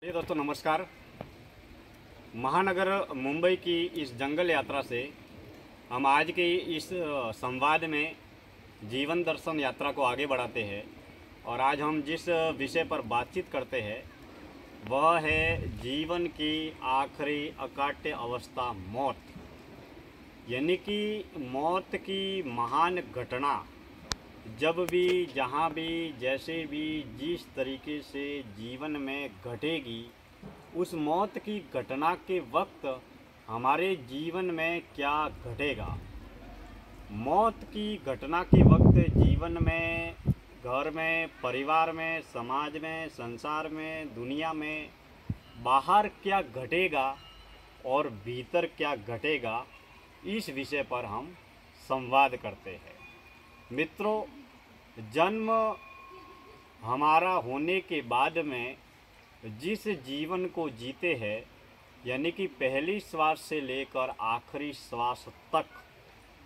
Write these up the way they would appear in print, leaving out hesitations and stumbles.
दोस्तों नमस्कार। महानगर मुंबई की इस जंगल यात्रा से हम आज के इस संवाद में जीवन दर्शन यात्रा को आगे बढ़ाते हैं और आज हम जिस विषय पर बातचीत करते हैं वह है जीवन की आखिरी अकाट्य अवस्था मौत, यानी कि मौत की महान घटना जब भी, जहाँ भी, जैसे भी, जिस तरीके से जीवन में घटेगी, उस मौत की घटना के वक्त हमारे जीवन में क्या घटेगा। मौत की घटना के वक्त जीवन में, घर में, परिवार में, समाज में, संसार में, दुनिया में बाहर क्या घटेगा और भीतर क्या घटेगा, इस विषय पर हम संवाद करते हैं। मित्रों, जन्म हमारा होने के बाद में जिस जीवन को जीते हैं, यानी कि पहली श्वास से लेकर आखिरी श्वास तक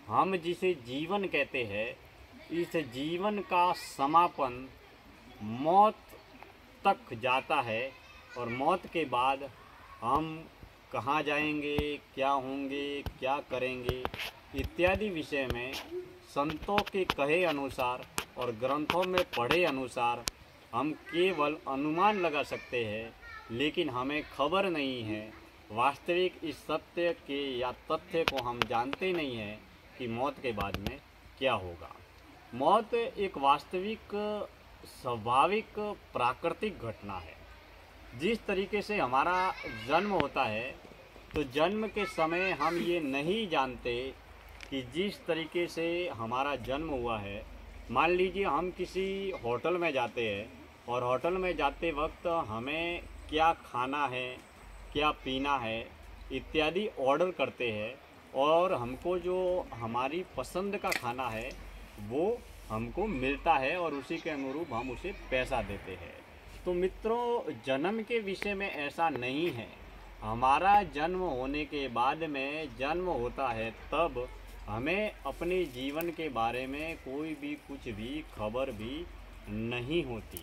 हम जिसे जीवन कहते हैं, इस जीवन का समापन मौत तक जाता है और मौत के बाद हम कहाँ जाएंगे, क्या होंगे, क्या करेंगे इत्यादि विषय में संतों के कहे अनुसार और ग्रंथों में पढ़े अनुसार हम केवल अनुमान लगा सकते हैं, लेकिन हमें खबर नहीं है, वास्तविक इस सत्य के या तथ्य को हम जानते नहीं हैं कि मौत के बाद में क्या होगा। मौत एक वास्तविक, स्वाभाविक, प्राकृतिक घटना है। जिस तरीके से हमारा जन्म होता है, तो जन्म के समय हम ये नहीं जानते कि जिस तरीके से हमारा जन्म हुआ है, मान लीजिए हम किसी होटल में जाते हैं और होटल में जाते वक्त हमें क्या खाना है, क्या पीना है इत्यादि ऑर्डर करते हैं और हमको जो हमारी पसंद का खाना है वो हमको मिलता है और उसी के अनुरूप हम उसे पैसा देते हैं। तो मित्रों, जन्म के विषय में ऐसा नहीं है। हमारा जन्म होने के बाद में, जन्म होता है तब हमें अपने जीवन के बारे में कोई भी कुछ भी खबर भी नहीं होती।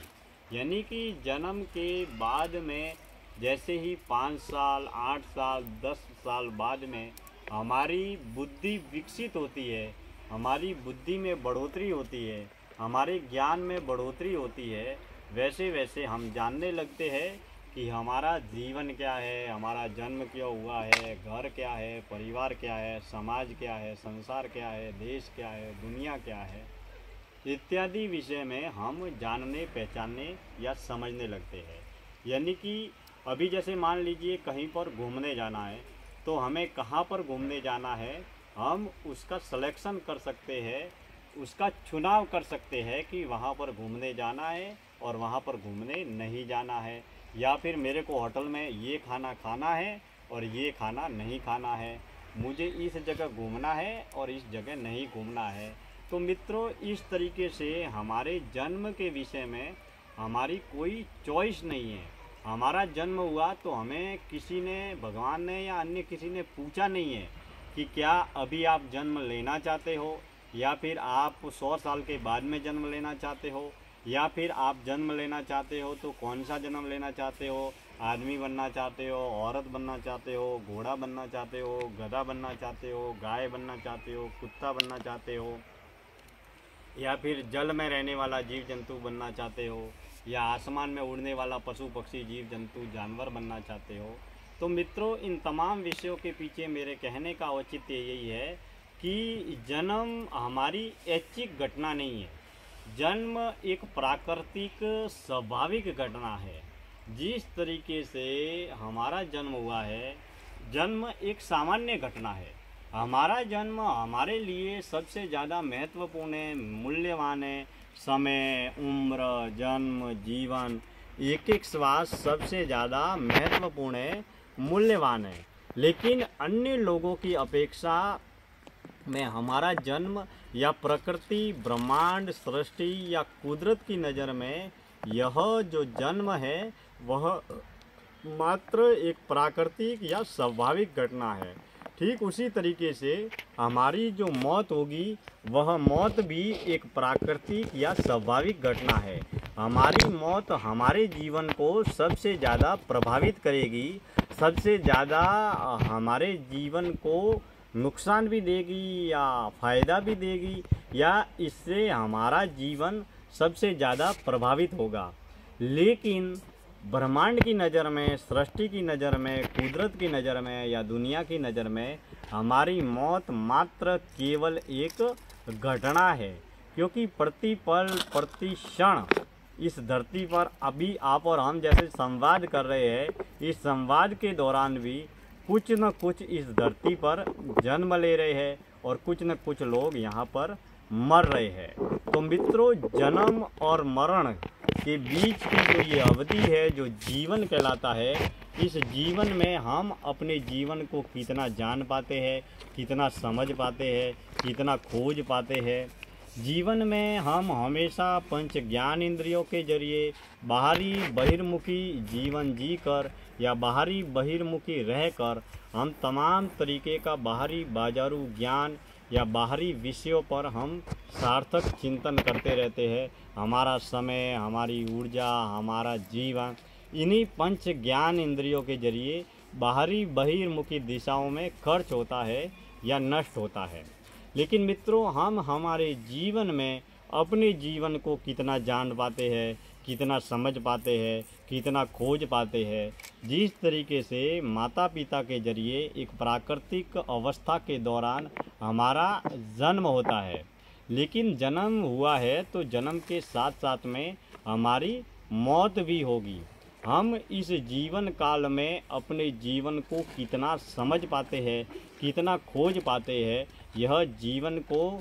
यानी कि जन्म के बाद में जैसे ही 5 साल, 8 साल, 10 साल बाद में हमारी बुद्धि विकसित होती है, हमारी बुद्धि में बढ़ोतरी होती है, हमारे ज्ञान में बढ़ोतरी होती है, वैसे वैसे हम जानने लगते हैं कि हमारा जीवन क्या है, हमारा जन्म क्यों हुआ है, घर क्या है, परिवार क्या है, समाज क्या है, संसार क्या है, देश क्या है, दुनिया क्या है इत्यादि विषय में हम जानने, पहचानने या समझने लगते हैं। यानी कि अभी जैसे मान लीजिए कहीं पर घूमने जाना है, तो हमें कहाँ पर घूमने जाना है हम उसका सिलेक्शन कर सकते हैं, उसका चुनाव कर सकते हैं कि वहाँ पर घूमने जाना है और वहाँ पर घूमने नहीं जाना है, या फिर मेरे को होटल में ये खाना खाना है और ये खाना नहीं खाना है, मुझे इस जगह घूमना है और इस जगह नहीं घूमना है। तो मित्रों, इस तरीके से हमारे जन्म के विषय में हमारी कोई चॉइस नहीं है। हमारा जन्म हुआ तो हमें किसी ने, भगवान ने या अन्य किसी ने पूछा नहीं है कि क्या अभी आप जन्म लेना चाहते हो, या फिर आप 100 साल के बाद में जन्म लेना चाहते हो, या फिर आप जन्म लेना चाहते हो तो कौन सा जन्म लेना चाहते हो, आदमी बनना चाहते हो, औरत बनना चाहते हो, घोड़ा बनना चाहते हो, गधा बनना चाहते हो, गाय बनना चाहते हो, कुत्ता बनना चाहते हो, या फिर जल में रहने वाला जीव जंतु बनना चाहते हो, या आसमान में उड़ने वाला पशु पक्षी जीव जंतु जानवर बनना चाहते हो। तो मित्रों, इन तमाम विषयों के पीछे मेरे कहने का औचित्य यही है कि जन्म हमारी ऐच्छिक घटना नहीं है। जन्म एक प्राकृतिक, स्वाभाविक घटना है। जिस तरीके से हमारा जन्म हुआ है, जन्म एक सामान्य घटना है। हमारा जन्म हमारे लिए सबसे ज़्यादा महत्वपूर्ण है, मूल्यवान है। समय, उम्र, जन्म, जीवन, एक एक श्वास सबसे ज़्यादा महत्वपूर्ण है, मूल्यवान है। लेकिन अन्य लोगों की अपेक्षा में हमारा जन्म या प्रकृति, ब्रह्मांड, सृष्टि या कुदरत की नज़र में यह जो जन्म है वह मात्र एक प्राकृतिक या स्वाभाविक घटना है। ठीक उसी तरीके से हमारी जो मौत होगी वह मौत भी एक प्राकृतिक या स्वाभाविक घटना है। हमारी मौत हमारे जीवन को सबसे ज़्यादा प्रभावित करेगी, सबसे ज़्यादा हमारे जीवन को नुकसान भी देगी या फ़ायदा भी देगी, या इससे हमारा जीवन सबसे ज़्यादा प्रभावित होगा। लेकिन ब्रह्मांड की नज़र में, सृष्टि की नज़र में, कुदरत की नज़र में या दुनिया की नज़र में हमारी मौत मात्र केवल एक घटना है। क्योंकि प्रति पल प्रति क्षण इस धरती पर अभी आप और हम जैसे संवाद कर रहे हैं, इस संवाद के दौरान भी कुछ न कुछ इस धरती पर जन्म ले रहे हैं और कुछ न कुछ लोग यहाँ पर मर रहे हैं। तो मित्रों, जन्म और मरण के बीच की जो ये अवधि है, जो जीवन कहलाता है, इस जीवन में हम अपने जीवन को कितना जान पाते हैं, कितना समझ पाते हैं, कितना खोज पाते हैं। जीवन में हम हमेशा पंच ज्ञान इंद्रियों के जरिए बाहरी बहिर्मुखी जीवन जीकर या बाहरी बहिर्मुखी रहकर हम तमाम तरीके का बाहरी बाजारू ज्ञान या बाहरी विषयों पर हम सार्थक चिंतन करते रहते हैं। हमारा समय, हमारी ऊर्जा, हमारा जीवन इन्हीं पंच ज्ञान इंद्रियों के जरिए बाहरी बहिर्मुखी दिशाओं में खर्च होता है या नष्ट होता है। लेकिन मित्रों, हम हमारे जीवन में अपने जीवन को कितना जान पाते हैं, कितना समझ पाते हैं, कितना खोज पाते हैं। जिस तरीके से माता पिता के जरिए एक प्राकृतिक अवस्था के दौरान हमारा जन्म होता है, लेकिन जन्म हुआ है तो जन्म के साथ साथ में हमारी मौत भी होगी। हम इस जीवन काल में अपने जीवन को कितना समझ पाते हैं, कितना खोज पाते हैं, यह जीवन को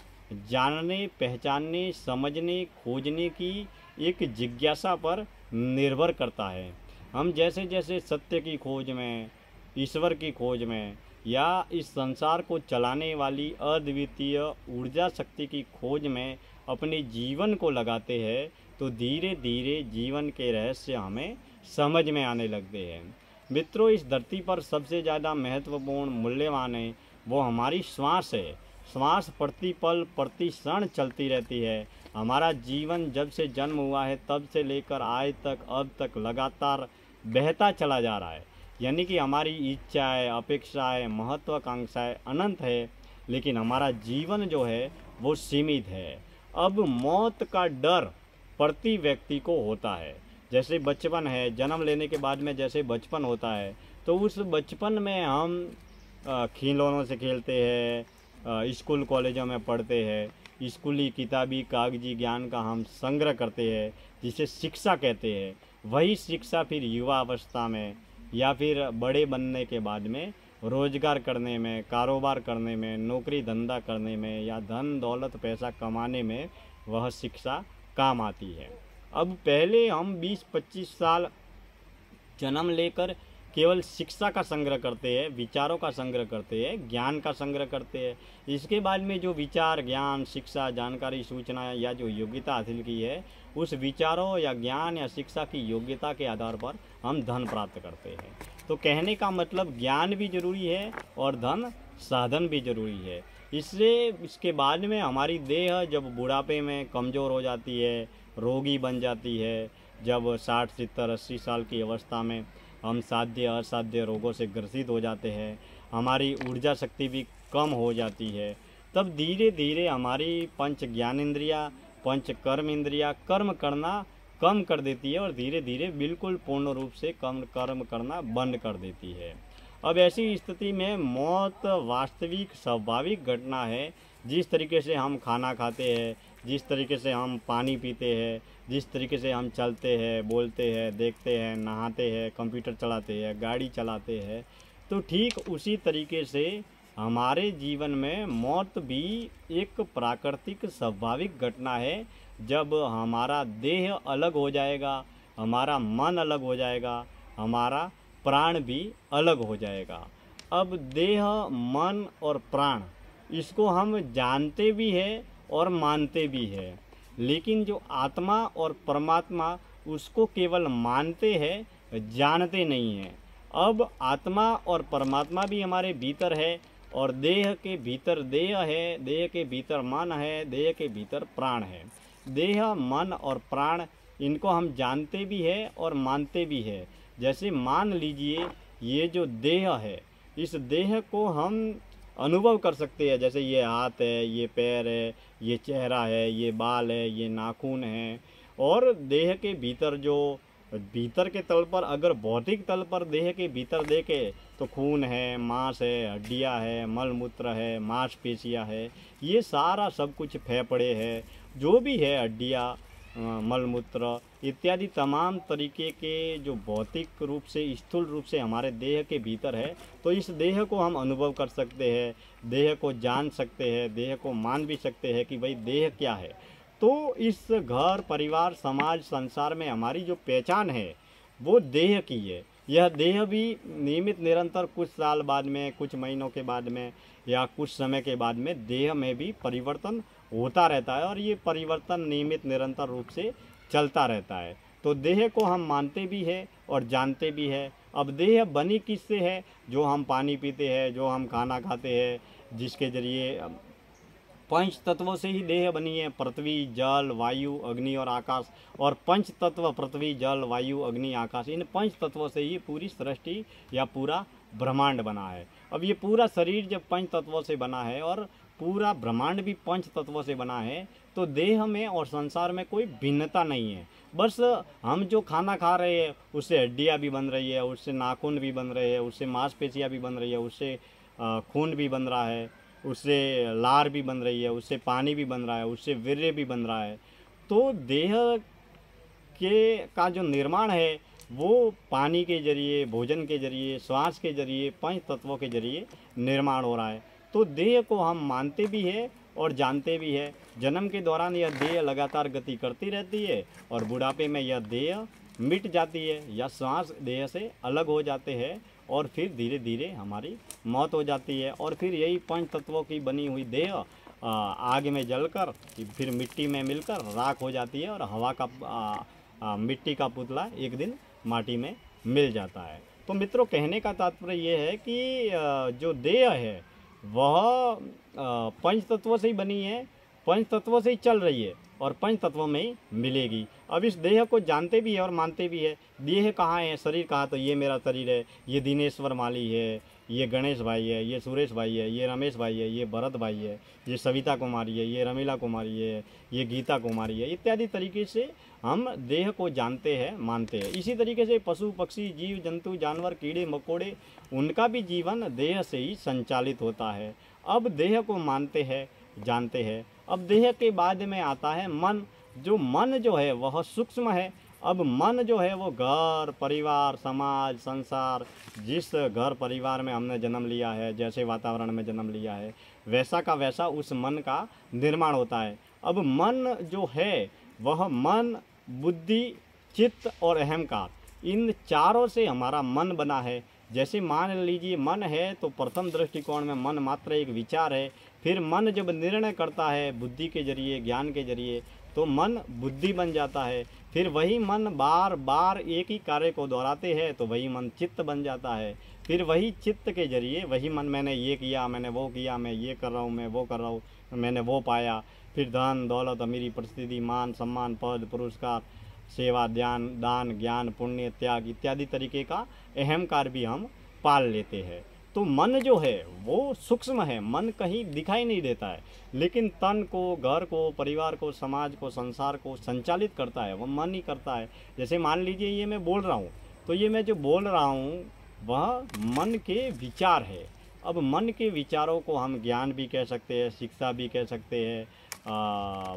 जानने, पहचानने, समझने, खोजने की एक जिज्ञासा पर निर्भर करता है। हम जैसे जैसे सत्य की खोज में, ईश्वर की खोज में या इस संसार को चलाने वाली अद्वितीय ऊर्जा शक्ति की खोज में अपने जीवन को लगाते हैं, तो धीरे धीरे जीवन के रहस्य हमें समझ में आने लगते हैं। मित्रों, इस धरती पर सबसे ज़्यादा महत्वपूर्ण, मूल्यवान है वो हमारी श्वास है। श्वास प्रति पल प्रति क्षण चलती रहती है। हमारा जीवन जब से जन्म हुआ है तब से लेकर आज तक, अब तक लगातार बहता चला जा रहा है। यानी कि हमारी इच्छाएं, अपेक्षाएं, महत्वाकांक्षाएं अनंत है, लेकिन हमारा जीवन जो है वो सीमित है। अब मौत का डर प्रति व्यक्ति को होता है। जैसे बचपन है, जन्म लेने के बाद में जैसे बचपन होता है, तो उस बचपन में हम खिलौनों से खेलते हैं, स्कूल कॉलेजों में पढ़ते हैं, स्कूली किताबी कागजी ज्ञान का हम संग्रह करते हैं, जिसे शिक्षा कहते हैं। वही शिक्षा फिर युवा अवस्था में या फिर बड़े बनने के बाद में रोजगार करने में, कारोबार करने में, नौकरी धंधा करने में या धन दौलत पैसा कमाने में वह शिक्षा काम आती है। अब पहले हम 20-25 साल जन्म लेकर केवल शिक्षा का संग्रह करते हैं, विचारों का संग्रह करते हैं, ज्ञान का संग्रह करते हैं। इसके बाद में जो विचार, ज्ञान, शिक्षा, जानकारी, सूचना या जो योग्यता हासिल की है, उस विचारों या ज्ञान या शिक्षा की योग्यता के आधार पर हम धन प्राप्त करते हैं। तो कहने का मतलब ज्ञान भी जरूरी है और धन साधन भी जरूरी है। इसके बाद में हमारी देह जब बुढ़ापे में कमज़ोर हो जाती है, रोगी बन जाती है, जब 60, 70, 80 साल की अवस्था में हम साध्य असाध्य रोगों से ग्रसित हो जाते हैं, हमारी ऊर्जा शक्ति भी कम हो जाती है, तब धीरे धीरे हमारी पंच ज्ञानेंद्रियाँ, पंच कर्म इंद्रियाँ कर्म करना कम कर देती है और धीरे धीरे बिल्कुल पूर्ण रूप से कम कर्म करना बंद कर देती है। अब ऐसी स्थिति में मौत वास्तविक स्वाभाविक घटना है। जिस तरीके से हम खाना खाते हैं, जिस तरीके से हम पानी पीते हैं, जिस तरीके से हम चलते हैं, बोलते हैं, देखते हैं, नहाते हैं, कंप्यूटर चलाते हैं, गाड़ी चलाते हैं, तो ठीक उसी तरीके से हमारे जीवन में मौत भी एक प्राकृतिक स्वाभाविक घटना है। जब हमारा देह अलग हो जाएगा, हमारा मन अलग हो जाएगा, हमारा प्राण भी अलग हो जाएगा। अब देह, मन और प्राण, इसको हम जानते भी हैं और मानते भी हैं, लेकिन जो आत्मा और परमात्मा उसको केवल मानते हैं, जानते नहीं हैं। अब आत्मा और परमात्मा भी हमारे भीतर है और देह के भीतर देह है, देह के भीतर मन है, देह के भीतर प्राण है। देह, मन और प्राण, इनको हम जानते भी है और मानते भी है। जैसे मान लीजिए ये जो देह है, इस देह को हम अनुभव कर सकते हैं। जैसे ये हाथ है, ये पैर है, ये चेहरा है, ये बाल है, ये नाखून है। और देह के भीतर जो भीतर के तल पर, अगर भौतिक तल पर देह के भीतर देखे तो खून है, मांस है, हड्डियां है, मलमूत्र है, मांसपेशियां है, ये सारा सब कुछ, फेफड़े है, जो भी है, हड्डियां, मलमूत्र इत्यादि तमाम तरीके के जो भौतिक रूप से, स्थूल रूप से हमारे देह के भीतर है। तो इस देह को हम अनुभव कर सकते हैं, देह को जान सकते हैं, देह को मान भी सकते हैं कि भाई देह क्या है। तो इस घर, परिवार, समाज, संसार में हमारी जो पहचान है वो देह की है। यह देह भी नियमित निरंतर कुछ साल बाद में, कुछ महीनों के बाद में या कुछ समय के बाद में देह में भी परिवर्तन होता रहता है और ये परिवर्तन नियमित निरंतर रूप से चलता रहता है। तो देह को हम मानते भी है और जानते भी है। अब देह बनी किससे है? जो हम पानी पीते हैं, जो हम खाना खाते हैं, जिसके जरिए पंच तत्वों से ही देह बनी है। पृथ्वी, जल, वायु, अग्नि और आकाश। और पंच तत्व, पृथ्वी, जल, वायु, अग्नि, आकाश, इन पंच तत्वों से ही पूरी सृष्टि या पूरा ब्रह्मांड बना है। अब ये पूरा शरीर जब पंच तत्वों से बना है और पूरा ब्रह्मांड भी पंच तत्वों से बना है, तो देह में और संसार में कोई भिन्नता नहीं है। बस हम जो खाना खा रहे हैं उससे हड्डियाँ भी बन रही है, उससे नाखून भी बन रहे हैं, उससे मांसपेशियाँ भी बन रही है, उससे खून भी बन रहा है, उससे लार भी बन रही है, उससे पानी भी बन रहा है, उससे वीर्य भी बन रहा है। तो देह के का जो निर्माण है वो पानी के जरिए, भोजन के जरिए, श्वास के जरिए, पंच तत्वों के जरिए निर्माण हो रहा है। तो देह को हम मानते भी है और जानते भी है। जन्म के दौरान यह देह लगातार गति करती रहती है और बुढ़ापे में यह देह मिट जाती है या श्वास देह से अलग हो जाते हैं और फिर धीरे धीरे हमारी मौत हो जाती है। और फिर यही पंच तत्वों की बनी हुई देह आग में जलकर फिर मिट्टी में मिलकर राख हो जाती है और हवा का मिट्टी का पुतला एक दिन माटी में मिल जाता है। तो मित्रों, कहने का तात्पर्य ये है कि जो देह है वह पंच तत्वों से ही बनी है, पंच तत्वों से ही चल रही है और पंच तत्वों में ही मिलेगी। अब इस देह को जानते भी है और मानते भी है। देह कहाँ है, शरीर कहाँ? तो ये मेरा शरीर है, ये दिनेश्वर माली है, ये गणेश भाई है, ये सुरेश भाई है, ये रमेश भाई है, ये भरत भाई है, ये सविता कुमारी है, ये रमीला कुमारी है, ये गीता कुमारी है, इत्यादि तरीके से हम देह को जानते हैं, मानते हैं। इसी तरीके से पशु, पक्षी, जीव जंतु, जानवर, कीड़े मकोड़े, उनका भी जीवन देह से ही संचालित होता है। अब देह को मानते हैं, जानते हैं। अब देह के बाद में आता है मन। जो मन जो है वह सूक्ष्म है। अब मन जो है वो घर, परिवार, समाज, संसार, जिस घर परिवार में हमने जन्म लिया है, जैसे वातावरण में जन्म लिया है, वैसा का वैसा उस मन का निर्माण होता है। अब मन जो है वह मन, बुद्धि, चित्त और अहंकार, इन चारों से हमारा मन बना है। जैसे मान लीजिए मन है तो प्रथम दृष्टिकोण में मन मात्र एक विचार है। फिर मन जब निर्णय करता है बुद्धि के जरिए, ज्ञान के जरिए, तो मन बुद्धि बन जाता है। फिर वही मन बार बार एक ही कार्य को दोहराते हैं तो वही मन चित्त बन जाता है। फिर वही चित्त के जरिए वही मन, मैंने ये किया, मैंने वो किया, मैं ये कर रहा हूँ, मैं वो कर रहा हूँ, मैंने वो पाया। फिर धन, दौलत, अमीरी, प्रसिद्धि, मान, सम्मान, पद, पुरस्कार, सेवा, ध्यान, दान, ज्ञान, पुण्य, त्याग इत्यादि तरीके का अहंकार भी हम पाल लेते हैं। तो मन जो है वो सूक्ष्म है, मन कहीं दिखाई नहीं देता है, लेकिन तन को, घर को, परिवार को, समाज को, संसार को संचालित करता है वो मन ही करता है। जैसे मान लीजिए ये मैं बोल रहा हूँ, तो ये मैं जो बोल रहा हूँ वह मन के विचार है। अब मन के विचारों को हम ज्ञान भी कह सकते हैं, शिक्षा भी कह सकते हैं,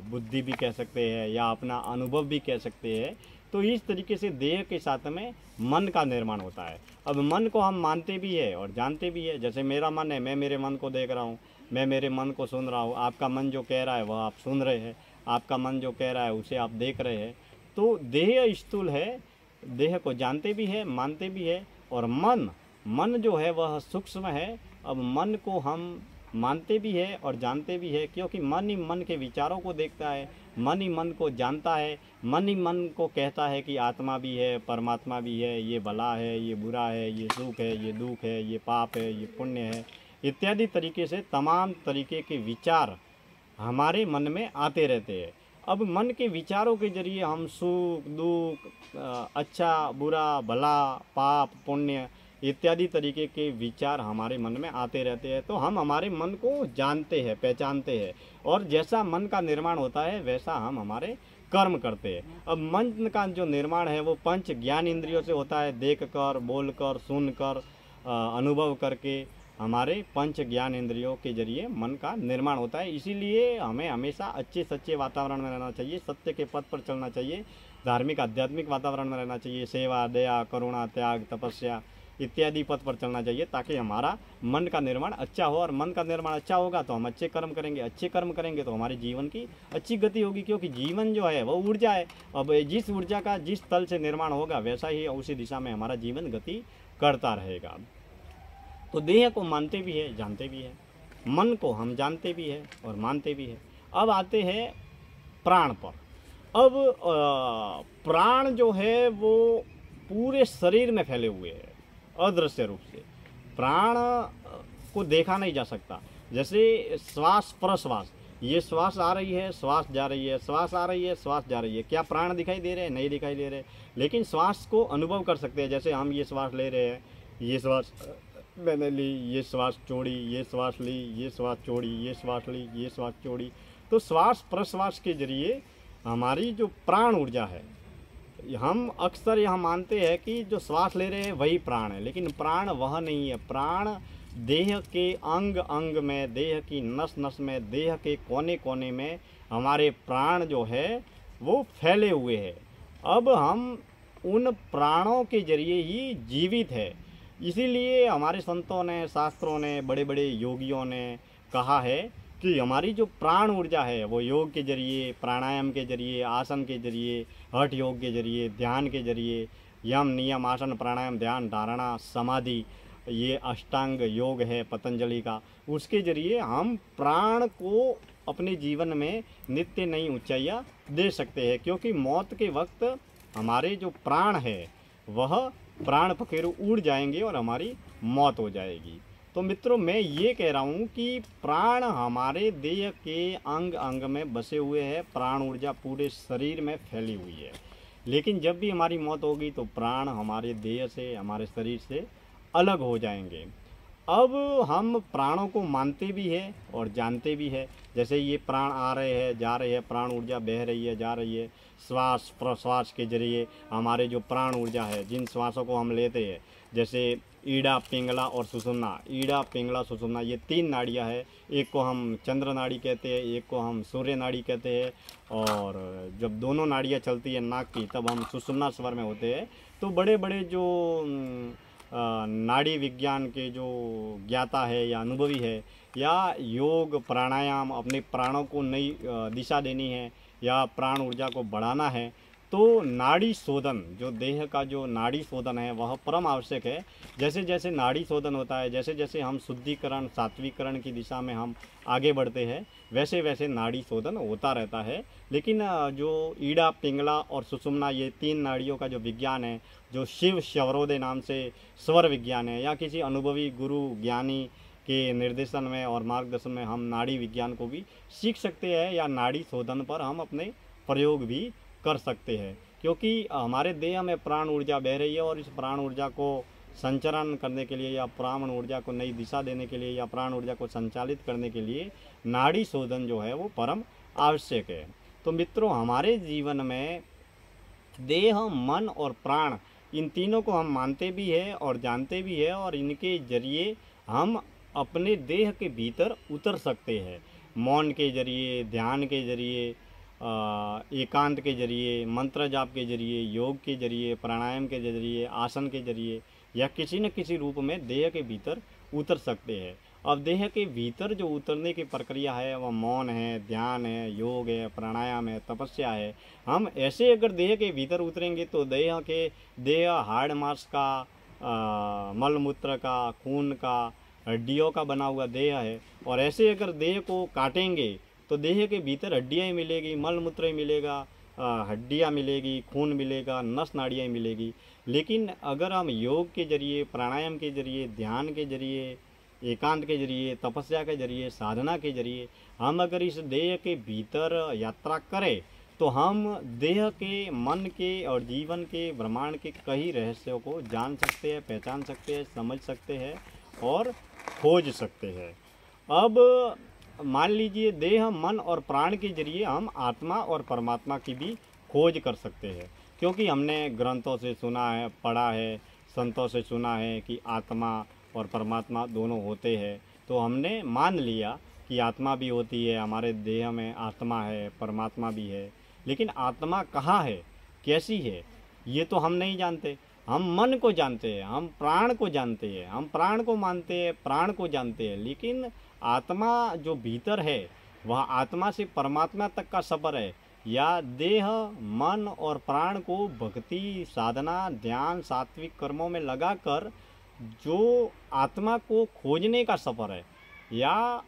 बुद्धि भी कह सकते हैं या अपना अनुभव भी कह सकते हैं। तो इस तरीके से देह के साथ में मन का निर्माण होता है। अब मन को हम मानते भी है और जानते भी है। जैसे मेरा मन है, मैं मेरे मन को देख रहा हूँ, मैं मेरे मन को सुन रहा हूँ। आपका मन जो कह रहा है वह आप सुन रहे हैं, आपका मन जो कह रहा है उसे आप देख रहे हैं। तो देह स्थूल है, देह को जानते भी है, मानते भी है। और मन जो है वह सूक्ष्म है। अब मन को हम मानते भी है और जानते भी है, क्योंकि मन ही मन के विचारों को देखता है, मन ही मन को जानता है, मन ही मन को कहता है कि आत्मा भी है, परमात्मा भी है, ये भला है, ये बुरा है, ये सुख है, ये दुख है, ये पाप है, ये पुण्य है, इत्यादि तरीके से तमाम तरीके के विचार हमारे मन में आते रहते हैं। अब मन के विचारों के जरिए हम सुख दुख, अच्छा बुरा भला पाप पुण्य इत्यादि तरीके के विचार हमारे मन में आते रहते हैं। तो हम हमारे मन को जानते हैं, पहचानते हैं, और जैसा मन का निर्माण होता है वैसा हम हमारे कर्म करते हैं। अब मन का जो निर्माण है वो पंच ज्ञान इंद्रियों से होता है, देख कर, बोल कर, सुन कर, अनुभव करके हमारे पंच ज्ञान इंद्रियों के जरिए मन का निर्माण होता है। इसीलिए हमें हमेशा अच्छे सच्चे वातावरण में रहना चाहिए, सत्य के पथ पर चलना चाहिए, धार्मिक आध्यात्मिक वातावरण में रहना चाहिए, सेवा दया करुणा त्याग तपस्या इत्यादि पथ पर चलना चाहिए, ताकि हमारा मन का निर्माण अच्छा हो। और मन का निर्माण अच्छा होगा तो हम अच्छे कर्म करेंगे, अच्छे कर्म करेंगे तो हमारे जीवन की अच्छी गति होगी, क्योंकि जीवन जो है वो ऊर्जा है। अब जिस ऊर्जा का जिस तल से निर्माण होगा वैसा ही उसी दिशा में हमारा जीवन गति करता रहेगा। तो देह को मानते भी है, जानते भी है, मन को हम जानते भी है और मानते भी है। अब आते हैं प्राण पर। अब प्राण जो है वो पूरे शरीर में फैले हुए हैं अदृश्य रूप से। प्राण को देखा नहीं जा सकता। जैसे श्वास प्रश्वास, ये श्वास आ रही है, श्वास जा रही है, श्वास आ रही है, श्वास जा रही है। क्या प्राण दिखाई दे रहे हैं? नहीं दिखाई दे रहे, लेकिन श्वास को अनुभव कर सकते हैं। जैसे हम ये श्वास ले रहे हैं, ये श्वास मैंने ली, ये श्वास छोड़ी, ये श्वास ली, ये श्वास छोड़ी, ये श्वास ली, ये श्वास छोड़ी। तो श्वास प्रश्वास के जरिए हमारी जो प्राण ऊर्जा है, हम अक्सर यह मानते हैं कि जो श्वास ले रहे हैं वही प्राण है, लेकिन प्राण वह नहीं है। प्राण देह के अंग अंग में, देह की नस नस में, देह के कोने कोने में हमारे प्राण जो है वो फैले हुए हैं। अब हम उन प्राणों के जरिए ही जीवित है। इसीलिए हमारे संतों ने, शास्त्रों ने, बड़े बड़े योगियों ने कहा है कि हमारी जो प्राण ऊर्जा है वो योग के जरिए, प्राणायाम के जरिए, आसन के जरिए, हठ योग के जरिए, ध्यान के जरिए, यम नियम आसन प्राणायाम ध्यान धारणा समाधि, ये अष्टांग योग है पतंजलि का, उसके जरिए हम प्राण को अपने जीवन में नित्य नई ऊंचाइयाँ दे सकते हैं। क्योंकि मौत के वक्त हमारे जो प्राण है वह प्राण पखेरु उड़ जाएंगे और हमारी मौत हो जाएगी। तो मित्रों, मैं ये कह रहा हूँ कि प्राण हमारे देह के अंग अंग में बसे हुए हैं, प्राण ऊर्जा पूरे शरीर में फैली हुई है। लेकिन जब भी हमारी मौत होगी तो प्राण हमारे देह से, हमारे शरीर से अलग हो जाएंगे। अब हम प्राणों को मानते भी हैं और जानते भी हैं। जैसे ये प्राण आ रहे हैं, जा रहे हैं, प्राण ऊर्जा बह रही है, जा रही है। श्वास प्रश्वास के जरिए हमारे जो प्राण ऊर्जा है, जिन श्वासों को हम लेते हैं, जैसे ईड़ा पिंगला और सुषुम्ना, ईड़ा पिंगला सुषुम्ना, ये 3 नाड़ियाँ हैं। एक को हम चंद्र नाड़ी कहते हैं, एक को हम सूर्य नाड़ी कहते हैं। और जब दोनों नाड़ियाँ चलती है नाक की, तब हम सुषुम्ना स्वर में होते हैं। तो बड़े बड़े जो नाड़ी विज्ञान के जो ज्ञाता है या अनुभवी है, या योग प्राणायाम अपने प्राणों को नई दिशा देनी है या प्राण ऊर्जा को बढ़ाना है, तो नाड़ी शोधन, जो देह का जो नाड़ी शोधन है वह परम आवश्यक है। जैसे जैसे नाड़ी शोधन होता है, जैसे जैसे हम शुद्धिकरण सात्विकरण की दिशा में हम आगे बढ़ते हैं, वैसे वैसे नाड़ी शोधन होता रहता है। लेकिन जो ईड़ा पिंगला और सुषुम्ना, ये 3 नाड़ियों का जो विज्ञान है, जो शिव शवरोदय नाम से स्वर विज्ञान है, या किसी अनुभवी गुरु ज्ञानी के निर्देशन में और मार्गदर्शन में हम नाड़ी विज्ञान को भी सीख सकते हैं, या नाड़ी शोधन पर हम अपने प्रयोग भी कर सकते हैं। क्योंकि हमारे देह में प्राण ऊर्जा बह रही है, और इस प्राण ऊर्जा को संचरण करने के लिए, या प्राण ऊर्जा को नई दिशा देने के लिए, या प्राण ऊर्जा को संचालित करने के लिए नाड़ी शोधन जो है वो परम आवश्यक है। तो मित्रों, हमारे जीवन में देह, मन और प्राण, इन तीनों को हम मानते भी हैं और जानते भी हैं, और इनके जरिए हम अपने देह के भीतर उतर सकते हैं। मौन के जरिए, ध्यान के जरिए, एकांत के जरिए, मंत्र जाप के जरिए, योग के जरिए, प्राणायाम के जरिए, आसन के जरिए, या किसी न किसी रूप में देह के भीतर उतर सकते हैं। अब देह के भीतर जो उतरने की प्रक्रिया है वह मौन है, ध्यान है, योग है, प्राणायाम है, तपस्या है। हम ऐसे अगर देह के भीतर उतरेंगे तो देह हाड़ मांस का, मल मूत्र का, खून का, हड्डियों का बना हुआ देह है। और ऐसे अगर देह को काटेंगे तो देह के भीतर हड्डियाँ ही मिलेगी, मल मूत्र ही मिलेगा, हड्डियाँ मिलेगी, खून मिलेगा, नस नाड़ियाँ ही मिलेगी। लेकिन अगर हम योग के जरिए, प्राणायाम के जरिए, ध्यान के जरिए, एकांत के जरिए, तपस्या के जरिए, साधना के जरिए हम अगर इस देह के भीतर यात्रा करें तो हम देह के, मन के और जीवन के, ब्रह्मांड के कई रहस्यों को जान सकते हैं, पहचान सकते हैं, समझ सकते हैं और खोज सकते हैं। अब मान लीजिए देह, मन और प्राण के जरिए हम आत्मा और परमात्मा की भी खोज कर सकते हैं, क्योंकि हमने ग्रंथों से सुना है, पढ़ा है, संतों से सुना है कि आत्मा और परमात्मा दोनों होते हैं। तो हमने मान लिया कि आत्मा भी होती है, हमारे देह में आत्मा है, परमात्मा भी है। लेकिन आत्मा कहाँ है, कैसी है, ये तो हम नहीं जानते। हम मन को जानते हैं, हम प्राण को जानते हैं, हम प्राण को मानते हैं, प्राण को जानते हैं, लेकिन आत्मा जो भीतर है वह आत्मा से परमात्मा तक का सफ़र है, या देह, मन और प्राण को भक्ति, साधना, ध्यान, सात्विक कर्मों में लगाकर जो आत्मा को खोजने का सफ़र है या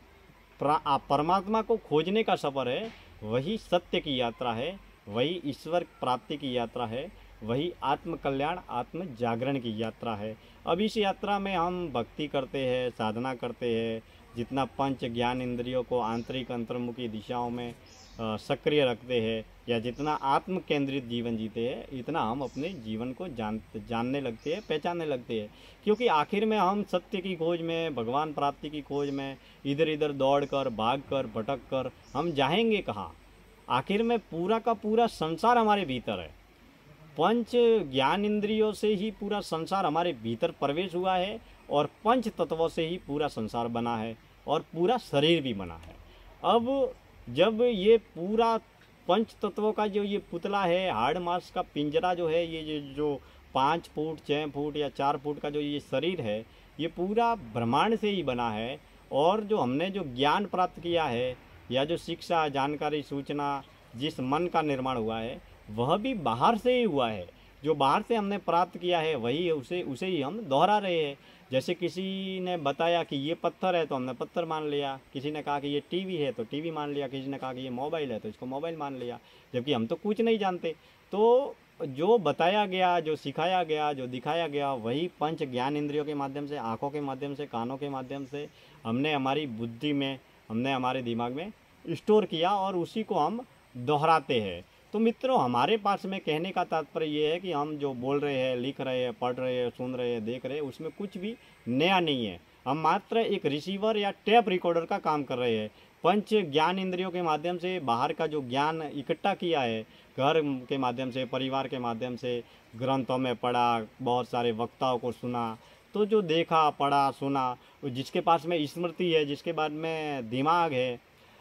परमात्मा को खोजने का सफ़र है, वही सत्य की यात्रा है, वही ईश्वर प्राप्ति की यात्रा है, वही आत्म कल्याण, आत्म जागरण की यात्रा है। अब इस यात्रा में हम भक्ति करते हैं, साधना करते हैं, जितना पंच ज्ञान इंद्रियों को आंतरिक अंतर्मुखी दिशाओं में सक्रिय रखते हैं, या जितना आत्म केंद्रित जीवन जीते हैं, इतना हम अपने जीवन को जानने लगते हैं, पहचानने लगते हैं। क्योंकि आखिर में हम सत्य की खोज में, भगवान प्राप्ति की खोज में इधर इधर दौड़ कर, भाग कर, भटक कर हम जाएंगे कहाँ? आखिर में पूरा का पूरा संसार हमारे भीतर है। पंच ज्ञान इंद्रियों से ही पूरा संसार हमारे भीतर प्रवेश हुआ है, और पंच तत्वों से ही पूरा संसार बना है, और पूरा शरीर भी बना है। अब जब ये पूरा पंच तत्वों का जो ये पुतला है, हाड़ मांस का पिंजरा जो है, ये जो 5 फुट, 6 फुट या 4 फुट का जो ये शरीर है, ये पूरा ब्रह्मांड से ही बना है। और जो हमने जो ज्ञान प्राप्त किया है, या जो शिक्षा, जानकारी, सूचना, जिस मन का निर्माण हुआ है, वह भी बाहर से ही हुआ है। जो बाहर से हमने प्राप्त किया है वही उसे ही हम दोहरा रहे हैं। जैसे किसी ने बताया कि ये पत्थर है तो हमने पत्थर मान लिया, किसी ने कहा कि ये टीवी है तो टीवी मान लिया, किसी ने कहा कि ये मोबाइल है तो इसको मोबाइल मान लिया, जबकि हम तो कुछ नहीं जानते। तो जो बताया गया, जो सिखाया गया, जो दिखाया गया, वही पंच ज्ञान इंद्रियों के माध्यम से, आँखों के माध्यम से, कानों के माध्यम से हमने हमारी बुद्धि में, हमने हमारे दिमाग में स्टोर किया, और उसी को हम दोहराते हैं। तो मित्रों, हमारे पास में कहने का तात्पर्य ये है कि हम जो बोल रहे हैं, लिख रहे हैं, पढ़ रहे हैं, सुन रहे हैं, देख रहे हैं, उसमें कुछ भी नया नहीं है। हम मात्र एक रिसीवर या टेप रिकॉर्डर का काम कर रहे हैं। पंच ज्ञान इंद्रियों के माध्यम से बाहर का जो ज्ञान इकट्ठा किया है, घर के माध्यम से, परिवार के माध्यम से, ग्रंथों में पढ़ा, बहुत सारे वक्ताओं को सुना, तो जो देखा, पढ़ा, सुना, जिसके पास में स्मृति है, जिसके बाद में दिमाग है,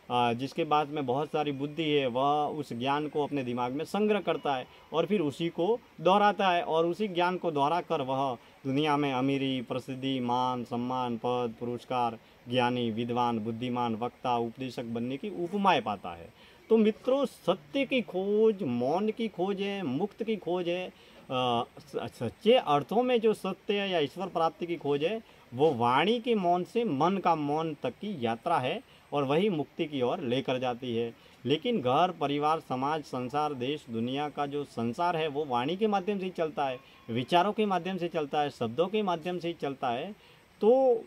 जिसके बाद में बहुत सारी बुद्धि है, वह उस ज्ञान को अपने दिमाग में संग्रह करता है और फिर उसी को दोहराता है, और उसी ज्ञान को दोहरा कर वह दुनिया में अमीरी, प्रसिद्धि, मान, सम्मान, पद, पुरस्कार, ज्ञानी, विद्वान, बुद्धिमान, वक्ता, उपदेशक बनने की उपमाएं पाता है। तो मित्रों, सत्य की खोज, मौन की खोज है, मुक्त की खोज है। सच्चे अर्थों में जो सत्य है या ईश्वर प्राप्ति की खोज है, वो वाणी के मौन से मन का मौन तक की यात्रा है, और वही मुक्ति की ओर लेकर जाती है। लेकिन घर, परिवार, समाज, संसार, देश, दुनिया का जो संसार है वो वाणी के माध्यम से ही चलता है, विचारों के माध्यम से चलता है, शब्दों के माध्यम से ही चलता है। तो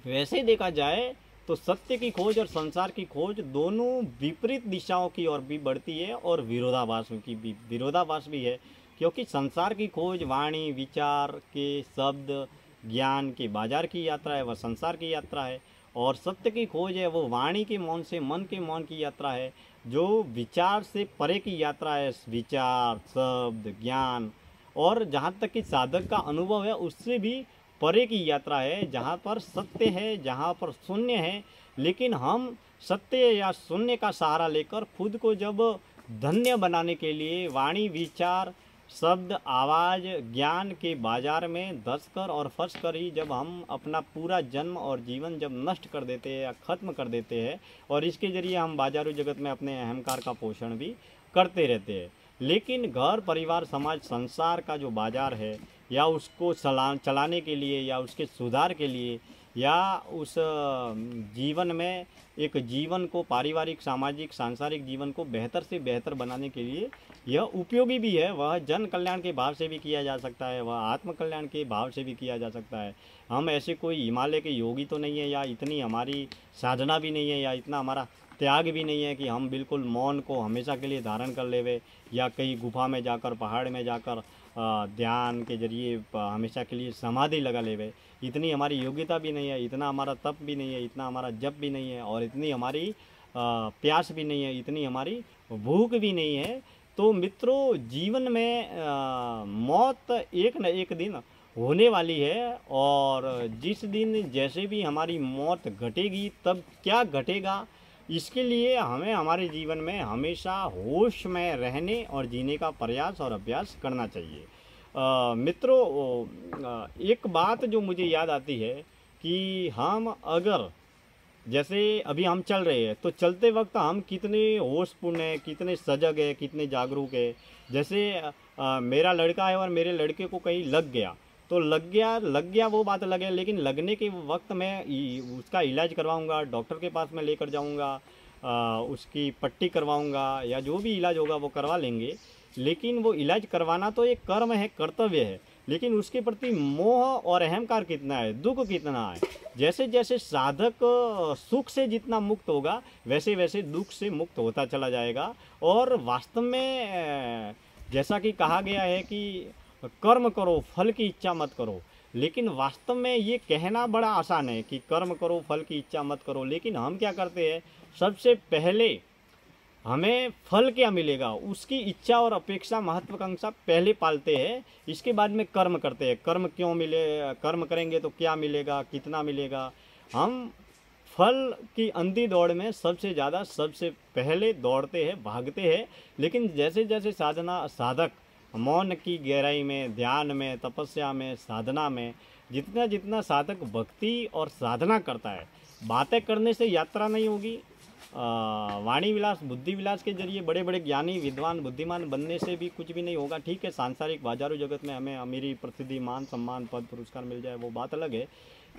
वैसे देखा जाए तो सत्य की खोज और संसार की खोज दोनों विपरीत दिशाओं की ओर भी बढ़ती है, और विरोधाभास भी है। क्योंकि संसार की खोज वाणी, विचार के, शब्द, ज्ञान के बाजार की यात्रा है, वह संसार की यात्रा है। और सत्य की खोज है, वो वाणी के मौन से मन के मौन की यात्रा है, जो विचार से परे की यात्रा है। विचार, शब्द, ज्ञान और जहाँ तक कि साधक का अनुभव है, उससे भी परे की यात्रा है, जहाँ पर सत्य है, जहाँ पर शून्य है। लेकिन हम सत्य या शून्य का सहारा लेकर खुद को जब धन्य बनाने के लिए वाणी, विचार, शब्द, आवाज़, ज्ञान के बाजार में धंस कर और फंस कर ही जब हम अपना पूरा जन्म और जीवन जब नष्ट कर देते हैं या ख़त्म कर देते हैं, और इसके ज़रिए हम बाजारू जगत में अपने अहंकार का पोषण भी करते रहते हैं। लेकिन घर, परिवार, समाज, संसार का जो बाजार है, या उसको चलाने के लिए या उसके सुधार के लिए या उस जीवन में एक जीवन को पारिवारिक, सामाजिक, सांसारिक जीवन को बेहतर से बेहतर बनाने के लिए यह उपयोगी भी है। वह जन कल्याण के भाव से भी किया जा सकता है, वह आत्म कल्याण के भाव से भी किया जा सकता है। हम ऐसे कोई हिमालय के योगी तो नहीं है, या इतनी हमारी साधना भी नहीं है, या इतना हमारा त्याग भी नहीं है कि हम बिल्कुल मौन को हमेशा के लिए धारण कर लेवे, या कहीं गुफा में जाकर, पहाड़ में जाकर ध्यान के जरिए हमेशा के लिए समाधि लगा लेवे। इतनी हमारी योग्यता भी नहीं है, इतना हमारा तप भी नहीं है, इतना हमारा जप भी नहीं है, और इतनी हमारी प्यास भी नहीं है, इतनी हमारी भूख भी नहीं है। तो मित्रों, जीवन में मौत एक न एक दिन होने वाली है, और जिस दिन जैसे भी हमारी मौत घटेगी, तब क्या घटेगा, इसके लिए हमें हमारे जीवन में हमेशा होश में रहने और जीने का प्रयास और अभ्यास करना चाहिए। मित्रों, एक बात जो मुझे याद आती है कि हम अगर, जैसे अभी हम चल रहे हैं, तो चलते वक्त हम कितने होशपूर्ण हैं, कितने सजग है, कितने जागरूक है। जैसे मेरा लड़का है और मेरे लड़के को कहीं लग गया, तो लग गया वो बात अलग है, लेकिन लगने के वक्त मैं उसका इलाज करवाऊंगा, डॉक्टर के पास मैं लेकर जाऊंगा, उसकी पट्टी करवाऊंगा, या जो भी इलाज होगा वो करवा लेंगे। लेकिन वो इलाज करवाना तो एक कर्म है, कर्तव्य है, लेकिन उसके प्रति मोह और अहंकार कितना है, दुख कितना है। जैसे जैसे साधक सुख से जितना मुक्त होगा, वैसे वैसे दुख से मुक्त होता चला जाएगा। और वास्तव में जैसा कि कहा गया है कि कर्म करो, फल की इच्छा मत करो, लेकिन वास्तव में ये कहना बड़ा आसान है कि कर्म करो, फल की इच्छा मत करो, लेकिन हम क्या करते हैं, सबसे पहले हमें फल क्या मिलेगा उसकी इच्छा और अपेक्षा, महत्वाकांक्षा पहले पालते हैं, इसके बाद में कर्म करते हैं। कर्म क्यों मिले, कर्म करेंगे तो क्या मिलेगा, कितना मिलेगा। हम फल की अंधी दौड़ में सबसे ज़्यादा, सबसे पहले दौड़ते हैं, भागते हैं। लेकिन जैसे जैसे साधक मौन की गहराई में, ध्यान में, तपस्या में, साधना में, जितना जितना साधक भक्ति और साधना करता है, बातें करने से यात्रा नहीं होगी, वाणी विलास, बुद्धि विलास के जरिए बड़े बड़े ज्ञानी, विद्वान, बुद्धिमान बनने से भी कुछ भी नहीं होगा। ठीक है, सांसारिक बाजारू जगत में हमें अमीरी, प्रसिद्धि, मान, सम्मान, पद, पुरस्कार मिल जाए, वो बात अलग है।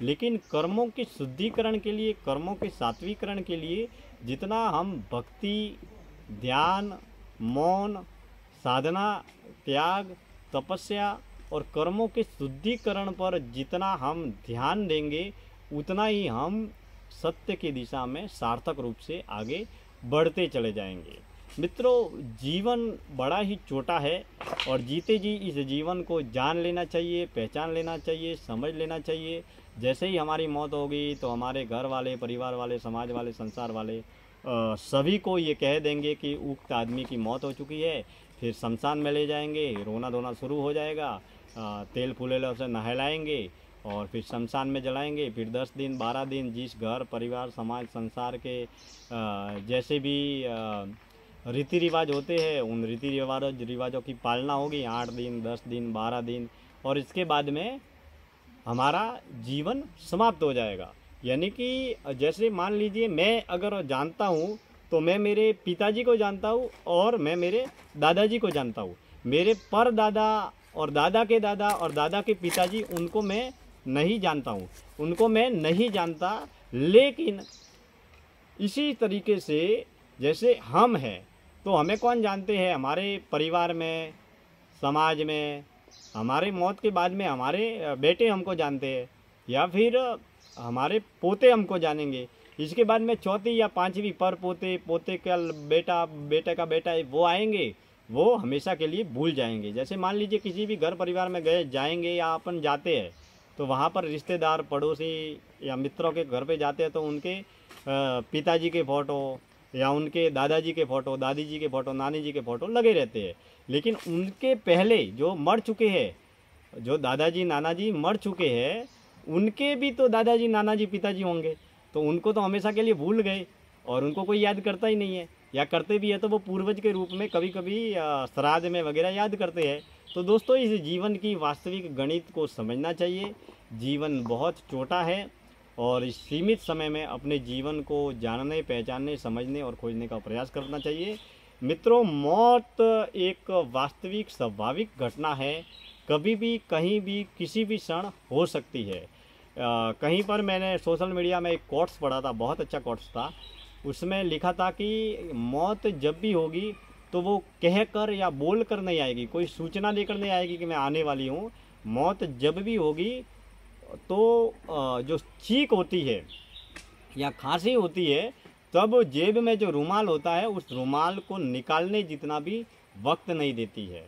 लेकिन कर्मों के शुद्धिकरण के लिए, कर्मों के सात्विकरण के लिए जितना हम भक्ति, ध्यान, मौन, साधना, त्याग, तपस्या और कर्मों के शुद्धिकरण पर जितना हम ध्यान देंगे, उतना ही हम सत्य की दिशा में सार्थक रूप से आगे बढ़ते चले जाएंगे। मित्रों, जीवन बड़ा ही छोटा है, और जीते जी इस जीवन को जान लेना चाहिए, पहचान लेना चाहिए, समझ लेना चाहिए। जैसे ही हमारी मौत होगी तो हमारे घर वाले, परिवार वाले, समाज वाले, संसार वाले सभी को ये कह देंगे कि उक्त आदमी की मौत हो चुकी है। फिर शमशान में ले जाएंगे, रोना धोना शुरू हो जाएगा, तेल फुलेलों से नहलाएंगे और फिर शमशान में जलाएंगे। फिर 10 दिन, 12 दिन जिस घर, परिवार, समाज, संसार के जैसे भी रीति रिवाज होते हैं, उन रीति रिवाजों की पालना होगी 8 दिन, 10 दिन, 12 दिन, और इसके बाद में हमारा जीवन समाप्त हो जाएगा। यानी कि जैसे मान लीजिए, मैं अगर जानता हूँ तो मैं मेरे पिताजी को जानता हूँ और मैं मेरे दादाजी को जानता हूँ। मेरे परदादा और दादा के दादा और दादा के पिताजी, उनको मैं नहीं जानता हूँ, उनको मैं नहीं जानता। लेकिन इसी तरीके से जैसे हम हैं, तो हमें कौन जानते हैं, हमारे परिवार में, समाज में, हमारे मौत के बाद में हमारे बेटे हमको जानते हैं, या फिर हमारे पोते हमको जानेंगे। इसके बाद में चौथी या पांचवी पर पोते, पोते का बेटा, बेटे का बेटा, वो आएंगे, वो हमेशा के लिए भूल जाएंगे। जैसे मान लीजिए किसी भी घर परिवार में गए, जाएंगे या अपन जाते हैं, तो वहाँ पर रिश्तेदार, पड़ोसी या मित्रों के घर पे जाते हैं, तो उनके पिताजी के फ़ोटो या उनके दादाजी के फ़ोटो, दादी जी के फ़ोटो, नानी जी के फ़ोटो लगे रहते हैं। लेकिन उनके पहले जो मर चुके हैं, जो दादाजी नाना जी मर चुके हैं, उनके भी तो दादाजी नाना जी पिताजी होंगे, तो उनको तो हमेशा के लिए भूल गए और उनको कोई याद करता ही नहीं है, या करते भी है तो वो पूर्वज के रूप में कभी कभी श्राद्ध में वगैरह याद करते हैं। तो दोस्तों, इस जीवन की वास्तविक गणित को समझना चाहिए। जीवन बहुत छोटा है और इस सीमित समय में अपने जीवन को जानने, पहचानने, समझने और खोजने का प्रयास करना चाहिए। मित्रों, मौत एक वास्तविक, स्वाभाविक घटना है, कभी भी, कहीं भी, किसी भी क्षण हो सकती है। कहीं पर मैंने सोशल मीडिया में एक कोट्स पढ़ा था, बहुत अच्छा कोट्स था। उसमें लिखा था कि मौत जब भी होगी तो वो कह कर या बोल कर नहीं आएगी, कोई सूचना देकर नहीं आएगी कि मैं आने वाली हूँ। मौत जब भी होगी तो जो चीख होती है या खांसी होती है, तब जेब में जो रुमाल होता है उस रुमाल को निकालने जितना भी वक्त नहीं देती है।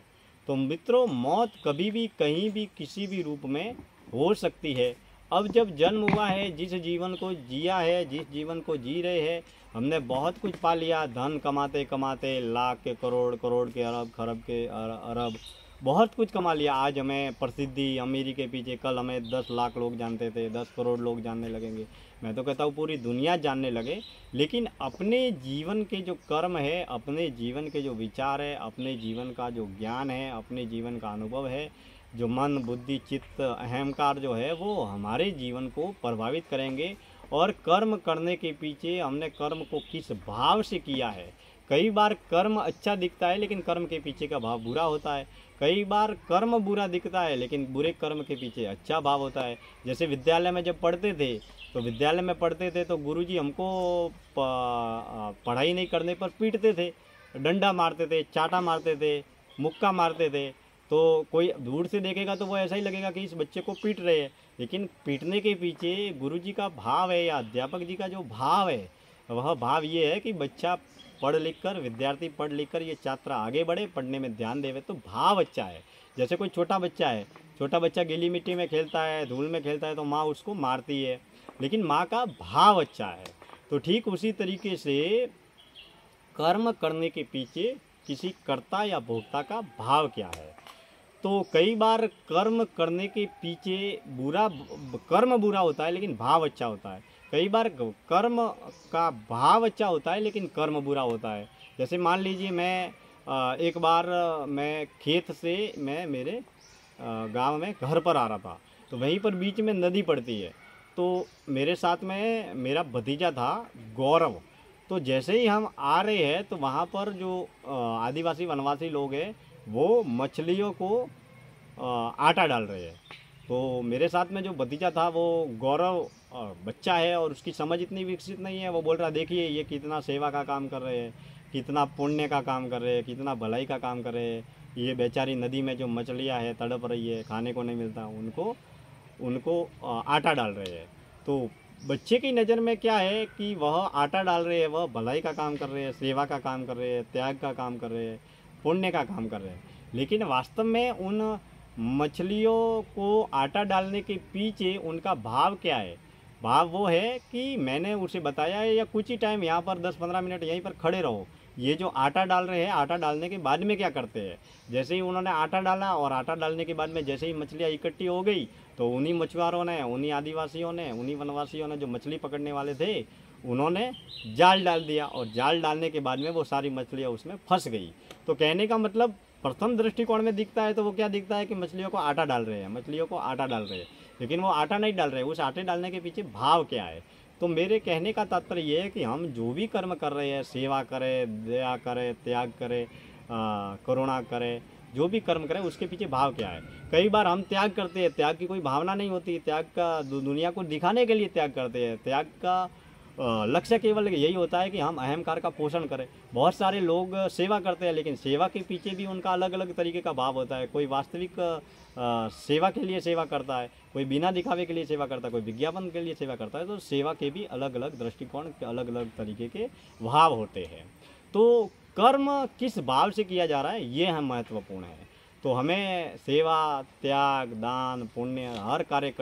तो मित्रों, मौत कभी भी कहीं भी किसी भी रूप में हो सकती है। अब जब जन्म हुआ है, जिस जीवन को जिया है, जिस जीवन को जी रहे हैं, हमने बहुत कुछ पा लिया, धन कमाते कमाते लाख के करोड़, करोड़ के अरब, खरब के अरब, बहुत कुछ कमा लिया। आज हमें प्रसिद्धि, अमीरी के पीछे, कल हमें 10 लाख लोग जानते थे, 10 करोड़ लोग जानने लगेंगे। मैं तो कहता हूँ पूरी दुनिया जानने लगे। लेकिन अपने जीवन के जो कर्म है, अपने जीवन के जो विचार है, अपने जीवन का जो ज्ञान है, अपने जीवन का अनुभव है, जो मन, बुद्धि, चित्त, अहंकार जो है, वो हमारे जीवन को प्रभावित करेंगे। और कर्म करने के पीछे हमने कर्म को किस भाव से किया है। कई बार कर्म अच्छा दिखता है लेकिन कर्म के पीछे का भाव बुरा होता है। कई बार कर्म बुरा दिखता है लेकिन बुरे कर्म के पीछे अच्छा भाव होता है। जैसे विद्यालय में जब पढ़ते थे, तो विद्यालय में पढ़ते थे तो गुरुजी हमको पढ़ाई नहीं करने पर पीटते थे, डंडा मारते थे, चाटा मारते थे, मुक्का मारते थे। तो कोई दूर से देखेगा तो वो ऐसा ही लगेगा कि इस बच्चे को पीट रहे हैं, लेकिन पीटने के पीछे गुरुजी का भाव है या अध्यापक जी का जो भाव है, वह भाव ये है कि बच्चा पढ़ लिख कर, विद्यार्थी पढ़ लिख कर, ये छात्र आगे बढ़े, पढ़ने में ध्यान देवे, तो भाव अच्छा है। जैसे कोई छोटा बच्चा है, छोटा बच्चा गीली मिट्टी में खेलता है, धूल में खेलता है, तो माँ उसको मारती है, लेकिन माँ का भाव अच्छा है। तो ठीक उसी तरीके से कर्म करने के पीछे किसी कर्ता या भोक्ता का भाव क्या है। तो कई बार कर्म करने के पीछे कर्म बुरा होता है लेकिन भाव अच्छा होता है। कई बार कर्म का भाव अच्छा होता है लेकिन कर्म बुरा होता है। जैसे मान लीजिए मैं एक बार मैं खेत से मैं मेरे गांव में घर पर आ रहा था, तो वहीं पर बीच में नदी पड़ती है। तो मेरे साथ में मेरा भतीजा था गौरव। तो जैसे ही हम आ रहे हैं तो वहाँ पर जो आदिवासी वनवासी लोग हैं वो मछलियों को आटा डाल रहे हैं। तो मेरे साथ में जो भतीजा था वो गौरव बच्चा है और उसकी समझ इतनी विकसित नहीं है। वो बोल रहा, देखिए ये कितना सेवा का काम कर रहे हैं, कितना पुण्य का काम कर रहे हैं, कितना भलाई का काम कर रहे हैं। ये बेचारी नदी में जो मछलियाँ है तड़प रही है, खाने को नहीं मिलता, उनको उनको आटा डाल रहे हैं। तो बच्चे की नज़र में क्या है कि वह आटा डाल रहे हैं, वह भलाई का काम कर रहे हैं, सेवा का काम कर रहे हैं, त्याग का काम कर रहे हैं, पुण्य का काम कर रहे हैं। लेकिन वास्तव में उन मछलियों को आटा डालने के पीछे उनका भाव क्या है? भाव वो है कि मैंने उसे बताया है या कुछ ही टाइम यहाँ पर 10-15 मिनट यहीं पर खड़े रहो। ये जो आटा डाल रहे हैं, आटा डालने के बाद में क्या करते हैं, जैसे ही उन्होंने आटा डाला और आटा डालने के बाद में जैसे ही मछलियाँ इकट्ठी हो गई, तो उन्हीं मछुआरों ने, उन्हीं आदिवासियों ने, उन्हीं वनवासियों ने जो मछली पकड़ने वाले थे, उन्होंने जाल डाल दिया और जाल डालने के बाद में वो सारी मछलियाँ उसमें फंस गई। तो कहने का मतलब प्रथम दृष्टिकोण में दिखता है तो वो क्या दिखता है कि मछलियों को आटा डाल रहे हैं, मछलियों को आटा डाल रहे हैं, लेकिन वो आटा नहीं डाल रहे। उस आटे डालने के पीछे भाव क्या है? तो मेरे कहने का तात्पर्य ये है कि हम जो भी कर्म कर रहे हैं, सेवा करें, दया करें, त्याग करें, करुणा करें, जो भी कर्म करें उसके पीछे भाव क्या है। कई बार हम त्याग करते हैं, त्याग की कोई भावना नहीं होती, त्याग का दुनिया को दिखाने के लिए त्याग करते हैं। त्याग का लक्ष्य केवल यही होता है कि हम अहंकार का पोषण करें। बहुत सारे लोग सेवा करते हैं लेकिन सेवा के पीछे भी उनका अलग अलग तरीके का भाव होता है। कोई वास्तविक सेवा के लिए सेवा करता है, कोई बिना दिखावे के लिए सेवा करता है, कोई विज्ञापन के लिए सेवा करता है। तो सेवा के भी अलग अलग दृष्टिकोण, अलग अलग तरीके के भाव होते हैं। तो कर्म किस भाव से किया जा रहा है, ये हम महत्वपूर्ण है। तो हमें सेवा, त्याग, दान, पुण्य हर कार्य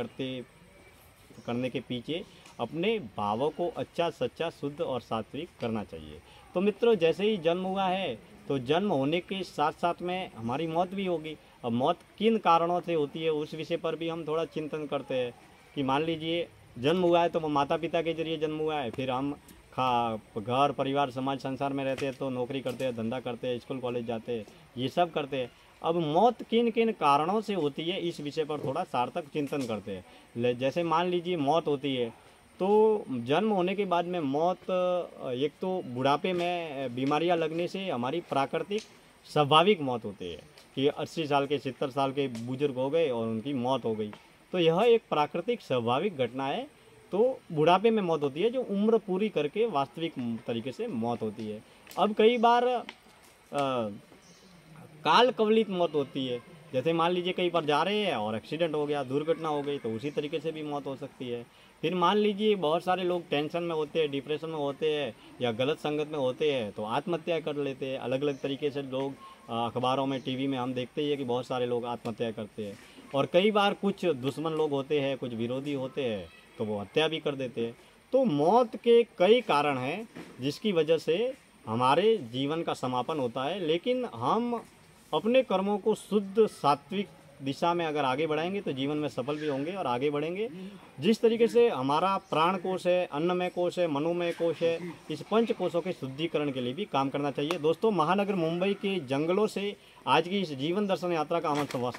करने के पीछे अपने भावों को अच्छा, सच्चा, शुद्ध और सात्विक करना चाहिए। तो मित्रों, जैसे ही जन्म हुआ है तो जन्म होने के साथ साथ में हमारी मौत भी होगी। अब मौत किन कारणों से होती है उस विषय पर भी हम थोड़ा चिंतन करते हैं कि मान लीजिए जन्म हुआ है तो वो माता पिता के जरिए जन्म हुआ है, फिर हम घर, परिवार, समाज, संसार में रहते हैं, तो नौकरी करते हैं, धंधा करते हैं, स्कूल कॉलेज जाते हैं, ये सब करते हैं। अब मौत किन किन कारणों से होती है इस विषय पर थोड़ा सार्थक चिंतन करते हैं। जैसे मान लीजिए मौत होती है तो जन्म होने के बाद में मौत, एक तो बुढ़ापे में बीमारियां लगने से हमारी प्राकृतिक स्वाभाविक मौत होती है कि 80 साल के, 70 साल के बुजुर्ग हो गए और उनकी मौत हो गई। तो यह एक प्राकृतिक स्वाभाविक घटना है। तो बुढ़ापे में मौत होती है, जो उम्र पूरी करके वास्तविक तरीके से मौत होती है। अब कई बार काल कवलित मौत होती है, जैसे मान लीजिए कहीं पर जा रहे हैं और एक्सीडेंट हो गया, दुर्घटना हो गई, तो उसी तरीके से भी मौत हो सकती है। फिर मान लीजिए बहुत सारे लोग टेंशन में होते हैं, डिप्रेशन में होते हैं या गलत संगत में होते हैं, तो आत्महत्या कर लेते हैं। अलग अलग तरीके से लोग अखबारों में, टीवी में हम देखते ही है कि बहुत सारे लोग आत्महत्या करते हैं। और कई बार कुछ दुश्मन लोग होते हैं, कुछ विरोधी होते हैं, तो वो हत्या भी कर देते हैं। तो मौत के कई कारण हैं जिसकी वजह से हमारे जीवन का समापन होता है। लेकिन हम अपने कर्मों को शुद्ध सात्विक दिशा में अगर आगे बढ़ाएंगे तो जीवन में सफल भी होंगे और आगे बढ़ेंगे। जिस तरीके से हमारा प्राण कोश है, अन्नमय कोश है, मनोमय कोश है, इस पंच कोशों के शुद्धिकरण के लिए भी काम करना चाहिए। दोस्तों, महानगर मुंबई के जंगलों से आज की इस जीवन दर्शन यात्रा का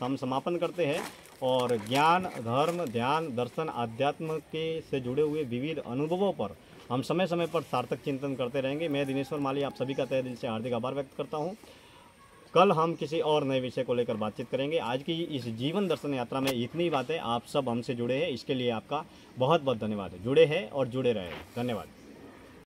हम समापन करते हैं और ज्ञान, धर्म, ध्यान, दर्शन, आध्यात्म के से जुड़े हुए विविध अनुभवों पर हम समय समय पर सार्थक चिंतन करते रहेंगे। मैं दिनेश्वर माली आप सभी का तहे दिल से हार्दिक आभार व्यक्त करता हूँ। कल हम किसी और नए विषय को लेकर बातचीत करेंगे। आज की इस जीवन दर्शन यात्रा में इतनी बातें। आप सब हमसे जुड़े हैं, इसके लिए आपका बहुत बहुत धन्यवाद। जुड़े हैं और जुड़े रहे। धन्यवाद।